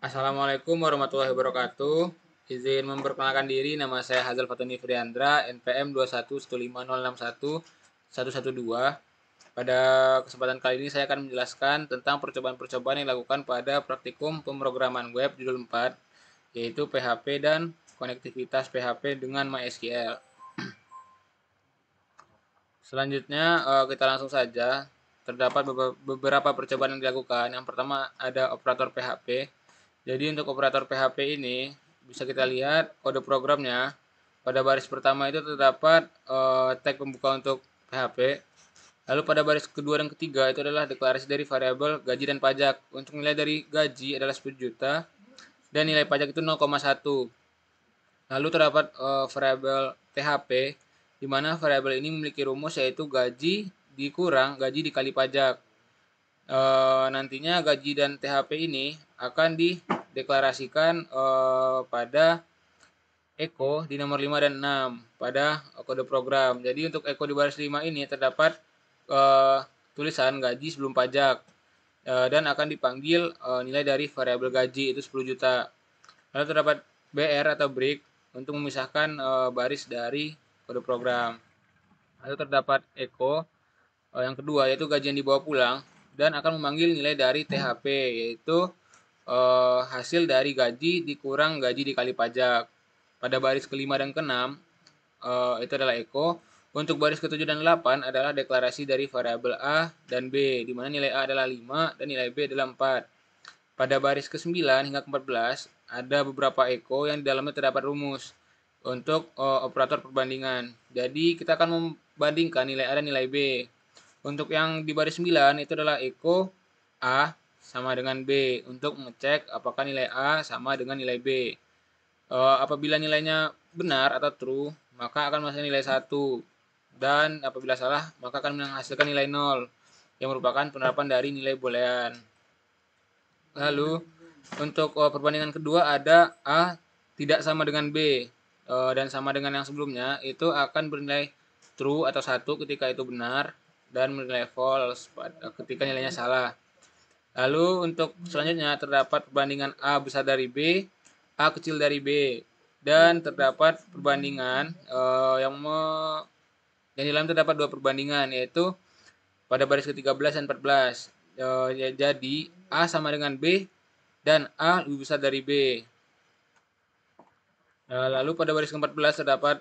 Assalamualaikum warahmatullahi wabarakatuh. Izin memperkenalkan diri, nama saya Hazal Fatoni Friandra, NPM 21150611112. Pada kesempatan kali ini saya akan menjelaskan tentang percobaan-percobaan yang dilakukan pada praktikum pemrograman web judul 4, yaitu PHP dan konektivitas PHP dengan MySQL. Selanjutnya kita langsung saja. Terdapat beberapa percobaan yang dilakukan. Yang pertama ada operator PHP. Jadi untuk operator PHP ini bisa kita lihat kode programnya. Pada baris pertama itu terdapat tag pembuka untuk PHP. Lalu pada baris kedua dan ketiga itu adalah deklarasi dari variabel gaji dan pajak. Untuk nilai dari gaji adalah 10 juta dan nilai pajak itu 0,1. Lalu terdapat variabel THP, di mana variabel ini memiliki rumus yaitu gaji dikurang gaji dikali pajak. Nantinya gaji dan THP ini akan dideklarasikan pada echo di nomor 5 dan 6 pada kode program. Jadi untuk echo di baris 5 ini terdapat tulisan gaji sebelum pajak dan akan dipanggil nilai dari variabel gaji itu 10 juta. Lalu terdapat BR atau break untuk memisahkan baris dari kode program. Lalu terdapat echo yang kedua yaitu gaji yang dibawa pulang dan akan memanggil nilai dari THP yaitu hasil dari gaji dikurang gaji dikali pajak. Pada baris kelima dan keenam itu adalah echo. Untuk baris ketujuh dan 8 adalah deklarasi dari variabel A dan B, di mana nilai A adalah 5 dan nilai B adalah 4. Pada baris ke-9 hingga ke-14 ada beberapa echo yang di dalamnya terdapat rumus untuk operator perbandingan. Jadi kita akan membandingkan nilai A dan nilai B. Untuk yang di baris 9 itu adalah echo A sama dengan B untuk mengecek apakah nilai A sama dengan nilai B. Apabila nilainya benar atau true, maka akan menghasilkan nilai 1. Dan apabila salah, maka akan menghasilkan nilai 0, yang merupakan penerapan dari nilai boolean. Lalu, untuk perbandingan kedua ada A tidak sama dengan B, dan sama dengan yang sebelumnya, itu akan bernilai true atau 1 ketika itu benar, dan bernilai false ketika nilainya salah. Lalu untuk selanjutnya terdapat perbandingan A besar dari B, A kecil dari B, dan terdapat perbandingan yang di dalam terdapat dua perbandingan yaitu pada baris ke-13 dan 14. Jadi A sama dengan B dan A lebih besar dari B. Lalu pada baris ke-14 terdapat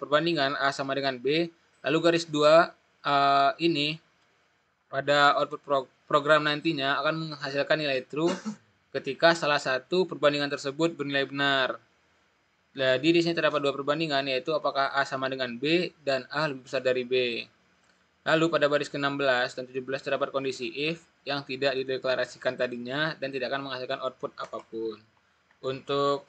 perbandingan A sama dengan B. Lalu garis 2 ini pada output program nantinya akan menghasilkan nilai true ketika salah satu perbandingan tersebut bernilai benar. Jadi di sini terdapat dua perbandingan yaitu apakah A sama dengan B dan A lebih besar dari B. Lalu pada baris ke-16 dan 17 terdapat kondisi if yang tidak dideklarasikan tadinya dan tidak akan menghasilkan output apapun. Untuk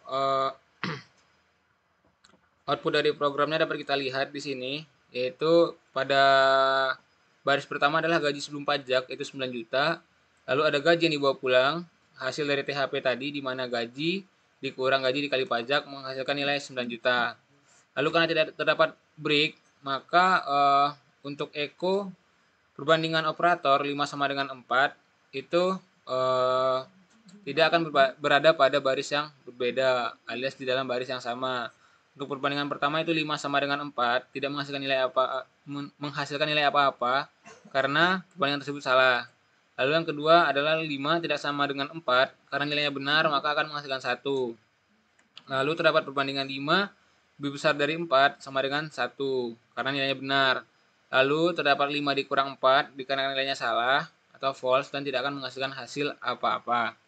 output dari programnya dapat kita lihat di sini, yaitu pada baris pertama adalah gaji sebelum pajak, itu 9 juta. Lalu ada gaji yang dibawa pulang, hasil dari THP tadi, di mana gaji dikurang gaji dikali pajak menghasilkan nilai 9 juta. Lalu karena tidak terdapat break, maka untuk echo perbandingan operator 5 sama dengan 4 itu tidak akan berada pada baris yang berbeda alias di dalam baris yang sama. Untuk perbandingan pertama itu 5 sama dengan 4 tidak menghasilkan nilai apa-apa karena perbandingan tersebut salah. Lalu yang kedua adalah 5 tidak sama dengan 4 karena nilainya benar maka akan menghasilkan 1. Lalu terdapat perbandingan 5 lebih besar dari 4 sama dengan 1 karena nilainya benar. Lalu terdapat 5 dikurang 4 dikarenakan nilainya salah atau false dan tidak akan menghasilkan hasil apa-apa.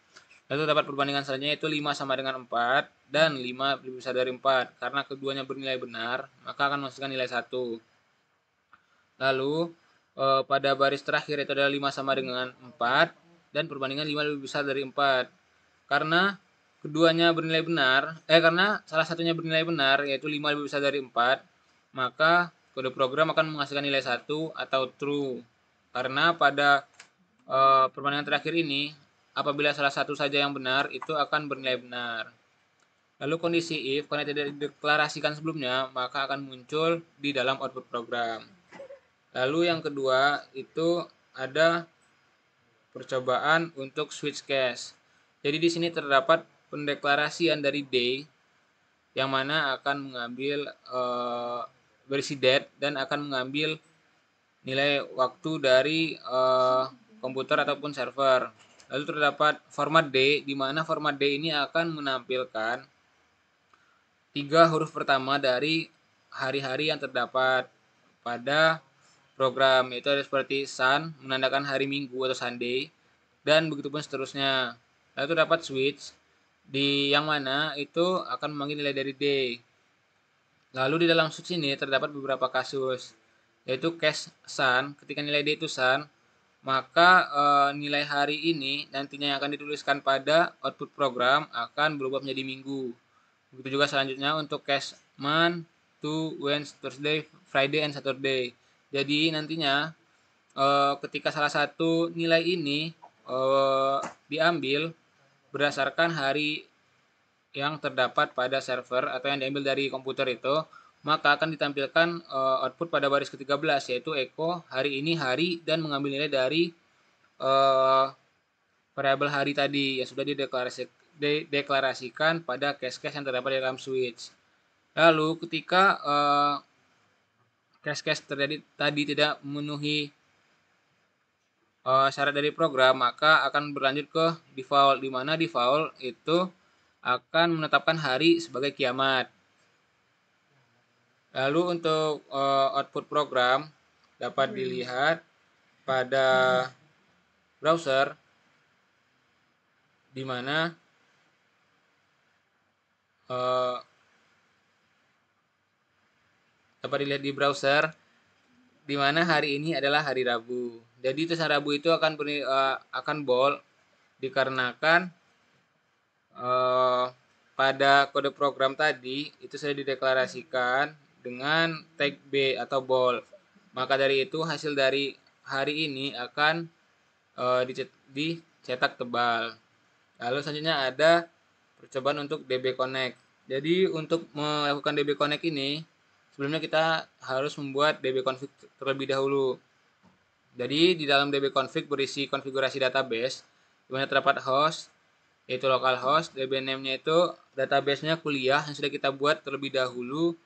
Lalu terdapat perbandingan selanjutnya itu 5 sama dengan 4 dan 5 lebih besar dari 4. Karena keduanya bernilai benar, maka akan menghasilkan nilai 1. Lalu pada baris terakhir itu adalah 5 sama dengan 4 dan perbandingan 5 lebih besar dari 4. Karena keduanya bernilai benar, karena salah satunya bernilai benar yaitu 5 lebih besar dari 4, maka kode program akan menghasilkan nilai 1 atau true. Karena pada perbandingan terakhir ini apabila salah satu saja yang benar, itu akan bernilai benar. Lalu kondisi if, karena tidak dideklarasikan sebelumnya, maka akan muncul di dalam output program. Lalu yang kedua, itu ada percobaan untuk switch case. Jadi di sini terdapat pendeklarasian dari day yang mana akan mengambil berisi date dan akan mengambil nilai waktu dari komputer ataupun server. Lalu terdapat format D, di mana format D ini akan menampilkan 3 huruf pertama dari hari-hari yang terdapat pada program, yaitu ada seperti Sun menandakan hari Minggu atau Sunday, dan begitu pun seterusnya. Lalu terdapat switch di yang mana itu akan memanggil nilai dari day. Lalu di dalam switch ini terdapat beberapa kasus, yaitu case Sun. Ketika nilai D itu Sun, maka nilai hari ini nantinya yang akan dituliskan pada output program akan berubah menjadi minggu. Begitu juga selanjutnya untuk case month, to, Wednesday, Thursday, Friday, and Saturday. Jadi nantinya ketika salah satu nilai ini diambil berdasarkan hari yang terdapat pada server atau yang diambil dari komputer itu, maka akan ditampilkan output pada baris ke-13, yaitu echo hari ini hari dan mengambil nilai dari variabel hari tadi yang sudah dideklarasikan pada case-case yang terdapat di dalam switch. Lalu ketika case-case tadi tidak memenuhi syarat dari program, maka akan berlanjut ke default, di mana default itu akan menetapkan hari sebagai kiamat. Lalu untuk output program dapat dilihat pada browser, di mana dapat dilihat di browser, di mana hari ini adalah hari Rabu. Jadi tulisan Rabu itu akan bold dikarenakan pada kode program tadi itu sudah dideklarasikan dengan tag B atau bold. Maka dari itu hasil dari hari ini akan dicetak tebal. Lalu selanjutnya ada percobaan untuk DB Connect. Jadi untuk melakukan DB Connect ini, sebelumnya kita harus membuat DB config terlebih dahulu. Jadi di dalam DB config berisi konfigurasi database, di mana terdapat host, yaitu localhost, DB name-nya itu database-nya kuliah yang sudah kita buat terlebih dahulu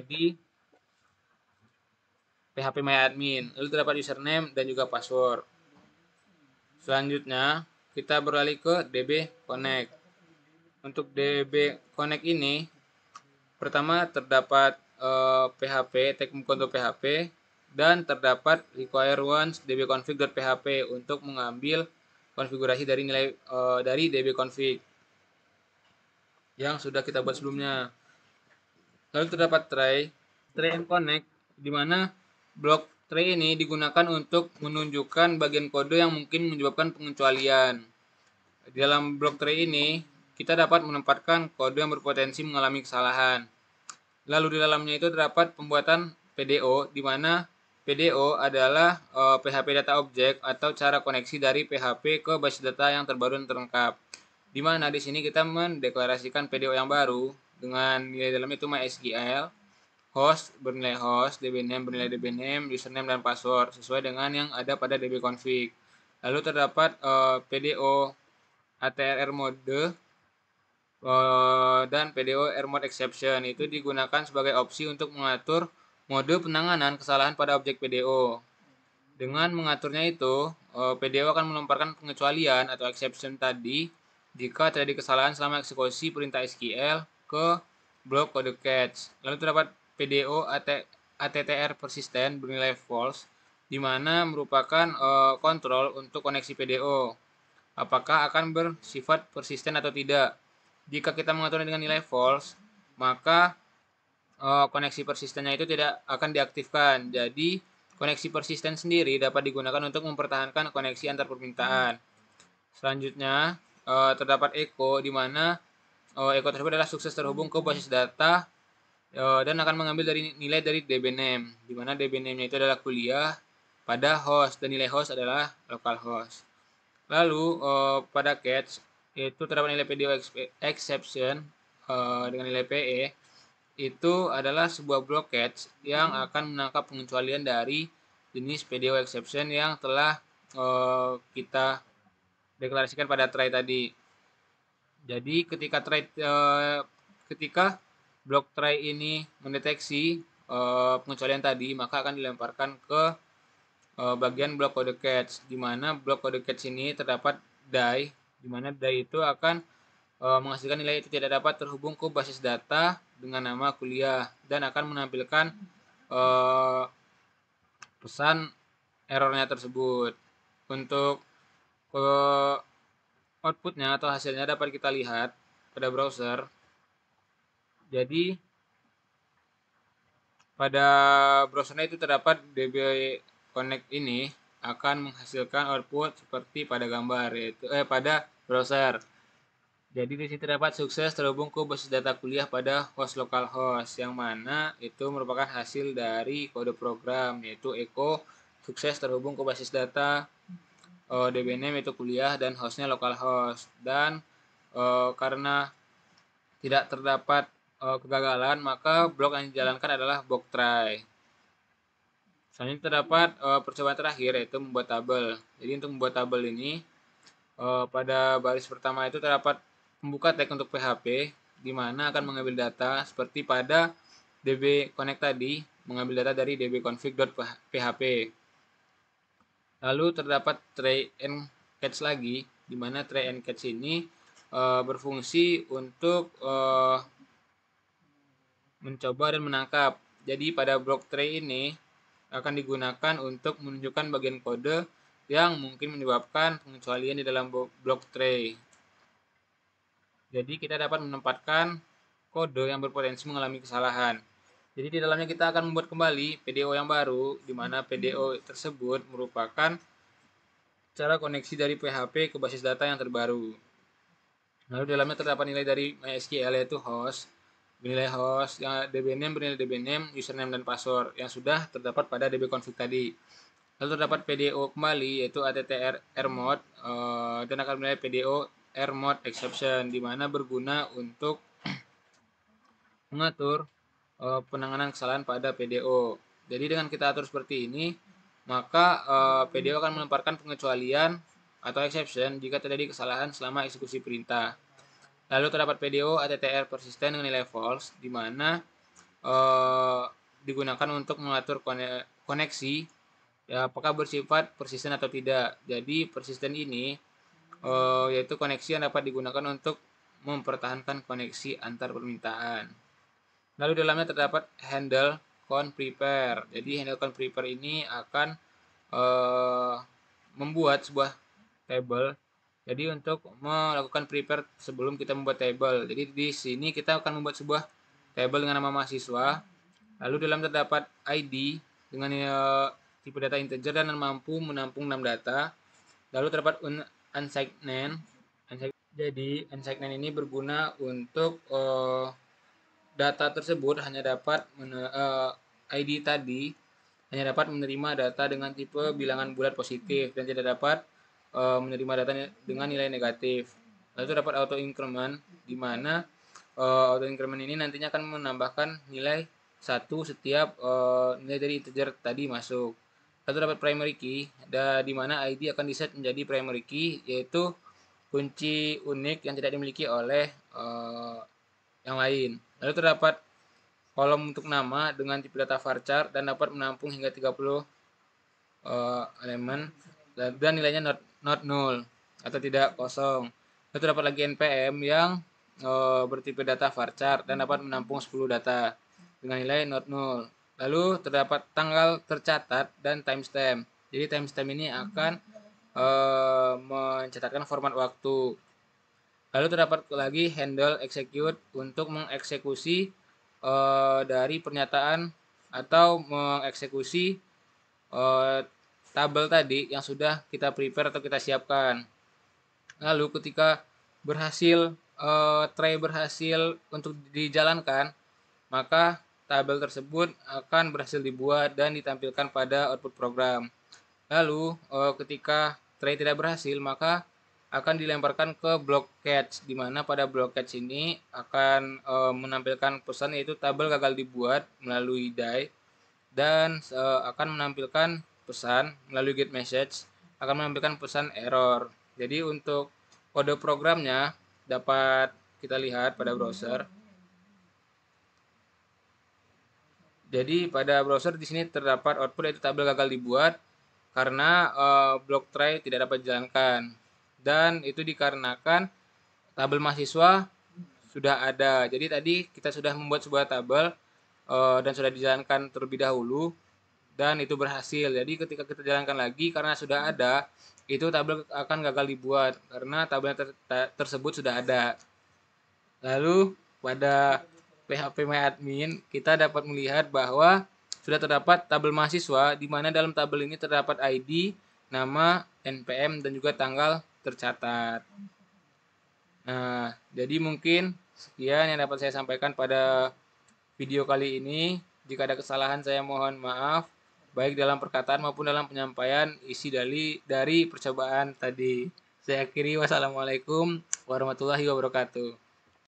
di phpMyAdmin. Lalu terdapat username dan juga password. Selanjutnya kita beralih ke DB Connect. Untuk DB Connect ini pertama terdapat PHP tag untuk PHP dan terdapat require once dbconfig.php untuk mengambil konfigurasi dari nilai dari dbconfig yang sudah kita buat sebelumnya. Lalu terdapat try and connect, di mana blok try ini digunakan untuk menunjukkan bagian kode yang mungkin menyebabkan pengecualian. Di dalam blok try ini kita dapat menempatkan kode yang berpotensi mengalami kesalahan. Lalu di dalamnya itu terdapat pembuatan PDO, di mana PDO adalah PHP data object atau cara koneksi dari PHP ke basis data yang terbaru dan terlengkap. Di mana di sini kita mendeklarasikan PDO yang baru dengan nilai dalam itu MySQL, host bernilai host, dbname bernilai dbname, username dan password sesuai dengan yang ada pada dbconfig. Lalu terdapat PDO ATRR mode dan PDO error exception itu digunakan sebagai opsi untuk mengatur mode penanganan kesalahan pada objek PDO. Dengan mengaturnya itu, PDO akan melemparkan pengecualian atau exception tadi jika terjadi kesalahan selama eksekusi perintah SQL ke blok kode catch. Lalu terdapat PDO ATTR persistent bernilai false, di mana merupakan kontrol untuk koneksi PDO. Apakah akan bersifat persisten atau tidak? Jika kita mengaturnya dengan nilai false, maka koneksi persistennya itu tidak akan diaktifkan. Jadi koneksi persisten sendiri dapat digunakan untuk mempertahankan koneksi antar permintaan. Selanjutnya terdapat echo, di mana echo tersebut adalah sukses terhubung ke basis data dan akan mengambil nilai dari dbname, di mana dbname-nya itu adalah kuliah pada host dan nilai host adalah localhost. Lalu pada catch itu terdapat nilai PDO exception dengan nilai PE, itu adalah sebuah blok catch yang akan menangkap pengecualian dari jenis PDO exception yang telah kita deklarasikan pada try tadi. Jadi ketika blok try ini mendeteksi pengecualian tadi, maka akan dilemparkan ke bagian blok kode catch, di mana blok kode catch ini terdapat die, di mana die itu akan menghasilkan nilai itu tidak dapat terhubung ke basis data dengan nama kuliah dan akan menampilkan pesan errornya tersebut. Untuk outputnya atau hasilnya dapat kita lihat pada browser. Jadi pada browsernya itu terdapat DB Connect ini akan menghasilkan output seperti pada gambar, yaitu pada browser. Jadi di sini terdapat sukses terhubung ke basis data kuliah pada host localhost, yang mana itu merupakan hasil dari kode program, yaitu echo sukses terhubung ke basis data DB name itu kuliah dan hostnya localhost. Dan karena tidak terdapat kegagalan, maka blok yang dijalankan adalah blok try. Selanjutnya terdapat percobaan terakhir, yaitu membuat tabel. Jadi untuk membuat tabel ini pada baris pertama itu terdapat pembuka tag untuk PHP, di mana akan mengambil data seperti pada DB Connect tadi, mengambil data dari dbconfig.php. Lalu terdapat try and catch lagi, di mana try and catch ini berfungsi untuk mencoba dan menangkap. Jadi pada blok try ini akan digunakan untuk menunjukkan bagian kode yang mungkin menyebabkan pengecualian di dalam blok tray. Jadi kita dapat menempatkan kode yang berpotensi mengalami kesalahan. Jadi di dalamnya kita akan membuat kembali PDO yang baru, di mana PDO tersebut merupakan cara koneksi dari PHP ke basis data yang terbaru. Lalu di dalamnya terdapat nilai dari MySQL, yaitu host, nilai host, dbname bernilai dbname, username dan password yang sudah terdapat pada dbconfig tadi. Lalu terdapat PDO kembali, yaitu attr rmod, dan akan bernilai PDO rmod exception, di mana berguna untuk mengatur penanganan kesalahan pada PDO. Jadi dengan kita atur seperti ini, maka PDO akan melemparkan pengecualian atau exception jika terjadi kesalahan selama eksekusi perintah. Lalu terdapat PDO attr persisten dengan nilai false, di mana digunakan untuk mengatur koneksi ya, apakah bersifat persisten atau tidak. Jadi persisten ini yaitu koneksi yang dapat digunakan untuk mempertahankan koneksi antar permintaan. Lalu dalamnya terdapat handle con prepare. Jadi handle con prepare ini akan membuat sebuah table. Jadi untuk melakukan prepare sebelum kita membuat table. Jadi di sini kita akan membuat sebuah table dengan nama mahasiswa. Lalu dalam terdapat ID dengan tipe data integer dan mampu menampung 6 data. Lalu terdapat unsigned name. Jadi unsigned name ini berguna untuk data tersebut hanya dapat ID tadi hanya dapat menerima data dengan tipe bilangan bulat positif dan tidak dapat menerima data dengan nilai negatif. Lalu terdapat auto increment, di mana auto increment ini nantinya akan menambahkan nilai 1 setiap nilai dari integer tadi masuk. Lalu terdapat primary key, di mana ID akan diset menjadi primary key, yaitu kunci unik yang tidak dimiliki oleh yang lain. Lalu terdapat kolom untuk nama dengan tipe data varchar dan dapat menampung hingga 30 elemen dan nilainya not null atau tidak kosong. Lalu terdapat lagi npm yang bertipe data varchar dan dapat menampung 10 data dengan nilai not null. Lalu terdapat tanggal tercatat dan timestamp. Jadi timestamp ini akan mencatatkan format waktu. Lalu terdapat lagi handle execute untuk mengeksekusi dari pernyataan atau mengeksekusi tabel tadi yang sudah kita prepare atau kita siapkan. Lalu ketika try berhasil untuk dijalankan, maka tabel tersebut akan berhasil dibuat dan ditampilkan pada output program. Lalu ketika try tidak berhasil, maka akan dilemparkan ke block catch, di mana pada block catch ini akan menampilkan pesan, yaitu tabel gagal dibuat melalui die, dan akan menampilkan pesan melalui get message, akan menampilkan pesan error. Jadi untuk kode programnya dapat kita lihat pada browser. Jadi pada browser di sini terdapat output yaitu tabel gagal dibuat karena block try tidak dapat dijalankan. Dan itu dikarenakan tabel mahasiswa sudah ada. Jadi tadi kita sudah membuat sebuah tabel dan sudah dijalankan terlebih dahulu dan itu berhasil. Jadi ketika kita jalankan lagi karena sudah ada, itu tabel akan gagal dibuat karena tabel tersebut sudah ada. Lalu pada PHP MyAdmin kita dapat melihat bahwa sudah terdapat tabel mahasiswa di mana dalam tabel ini terdapat ID, nama, NPM dan juga tanggal tercatat. Nah, jadi mungkin sekian yang dapat saya sampaikan pada video kali ini. Jika ada kesalahan saya mohon maaf, baik dalam perkataan maupun dalam penyampaian isi dari percobaan tadi. Saya akhiri, wassalamualaikum warahmatullahi wabarakatuh.